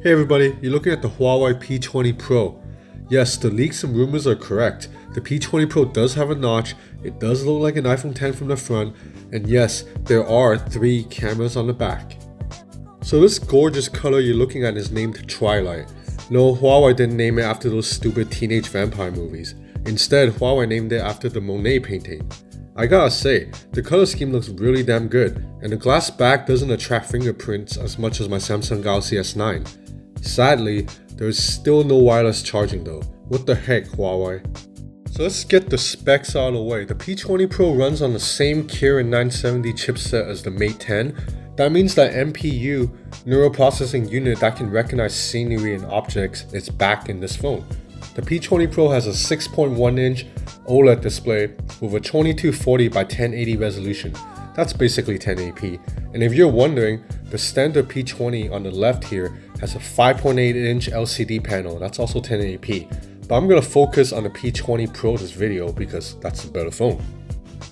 Hey everybody, you're looking at the Huawei P20 Pro. Yes, the leaks and rumors are correct. The P20 Pro does have a notch, it does look like an iPhone 10 from the front, and yes, there are 3 cameras on the back. So this gorgeous color you're looking at is named Twilight. No, Huawei didn't name it after those stupid teenage vampire movies. Instead, Huawei named it after the Monet painting. I gotta say, the color scheme looks really damn good, and the glass back doesn't attract fingerprints as much as my Samsung Galaxy S9. Sadly, there's still no wireless charging though. What the heck, Huawei? So let's get the specs out of the way. The P20 Pro runs on the same Kirin 970 chipset as the Mate 10. That means that NPU, neural processing unit that can recognize scenery and objects, is back in this phone. The P20 Pro has a 6.1-inch OLED display with a 2240 by 1080 resolution. That's basically 1080p. And if you're wondering, the standard P20 on the left here has a 5.8-inch LCD panel. That's also 1080p. But I'm going to focus on the P20 Pro this video because that's a better phone.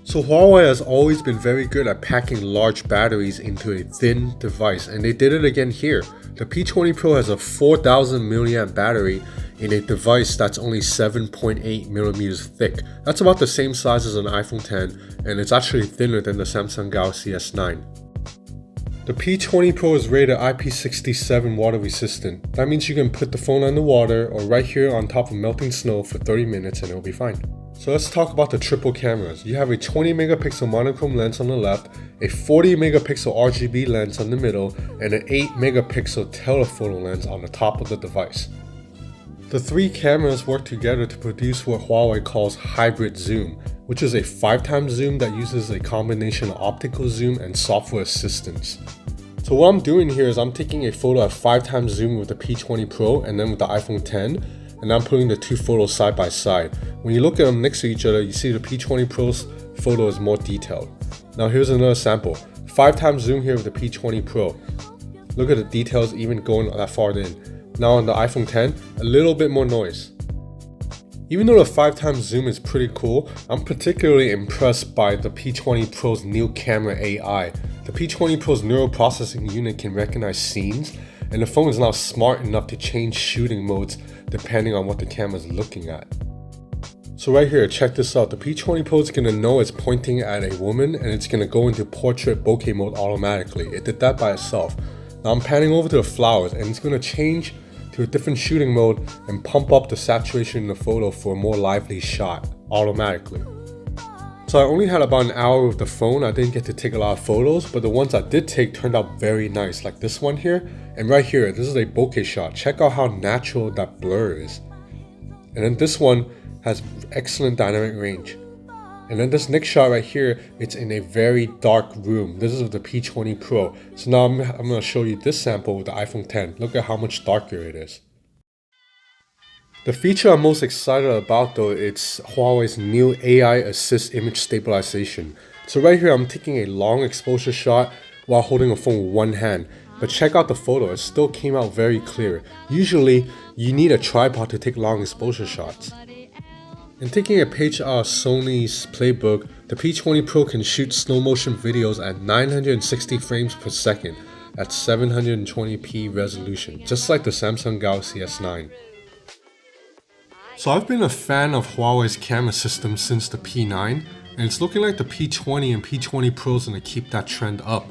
So Huawei has always been very good at packing large batteries into a thin device, and they did it again here. The P20 Pro has a 4000 mAh battery in a device that's only 7.8 millimeters thick. That's about the same size as an iPhone 10, and it's actually thinner than the Samsung Galaxy S9. The P20 Pro is rated IP67 water resistant. That means you can put the phone on the water or right here on top of melting snow for 30 minutes and it'll be fine. So let's talk about the triple cameras. You have a 20 megapixel monochrome lens on the left, a 40 megapixel RGB lens on the middle, and an 8 megapixel telephoto lens on the top of the device. The 3 cameras work together to produce what Huawei calls hybrid zoom, which is a 5x zoom that uses a combination of optical zoom and software assistance. So what I'm doing here is I'm taking a photo at 5x zoom with the P20 Pro and then with the iPhone 10, and I'm putting the 2 photos side by side. When you look at them next to each other, you see the P20 Pro's photo is more detailed. Now here's another sample. 5x zoom here with the P20 Pro. Look at the details even going that far in. Now on the iPhone 10, a little bit more noise. Even though the 5x zoom is pretty cool, I'm particularly impressed by the P20 Pro's new camera AI. The P20 Pro's neural processing unit can recognize scenes, and the phone is now smart enough to change shooting modes depending on what the camera is looking at. So right here, check this out. The P20 Pro is going to know it's pointing at a woman and it's going to go into portrait bokeh mode automatically. It did that by itself. Now I'm panning over to the flowers and it's going to change to a different shooting mode and pump up the saturation in the photo for a more lively shot automatically. So I only had about an hour with the phone. I didn't get to take a lot of photos, but the ones I did take turned out very nice, like this one here. And right here, this is a bokeh shot. Check out how natural that blur is. And then this one has excellent dynamic range. And then this next shot right here, it's in a very dark room. This is with the P20 Pro. So now I'm going to show you this sample with the iPhone 10. Look at how much darker it is. The feature I'm most excited about though, it's Huawei's new AI Assist image stabilization. So right here, I'm taking a long exposure shot while holding a phone with one hand. But check out the photo, it still came out very clear. Usually, you need a tripod to take long exposure shots. And taking a page out of Sony's playbook, the P20 Pro can shoot slow motion videos at 960 frames per second at 720p resolution, just like the Samsung Galaxy S9. So I've been a fan of Huawei's camera system since the P9, and it's looking like the P20 and P20 Pro is going to keep that trend up.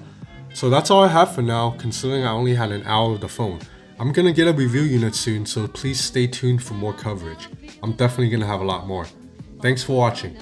So that's all I have for now, considering I only had an hour of the phone. I'm going to get a review unit soon, so please stay tuned for more coverage. I'm definitely going to have a lot more. Thanks for watching.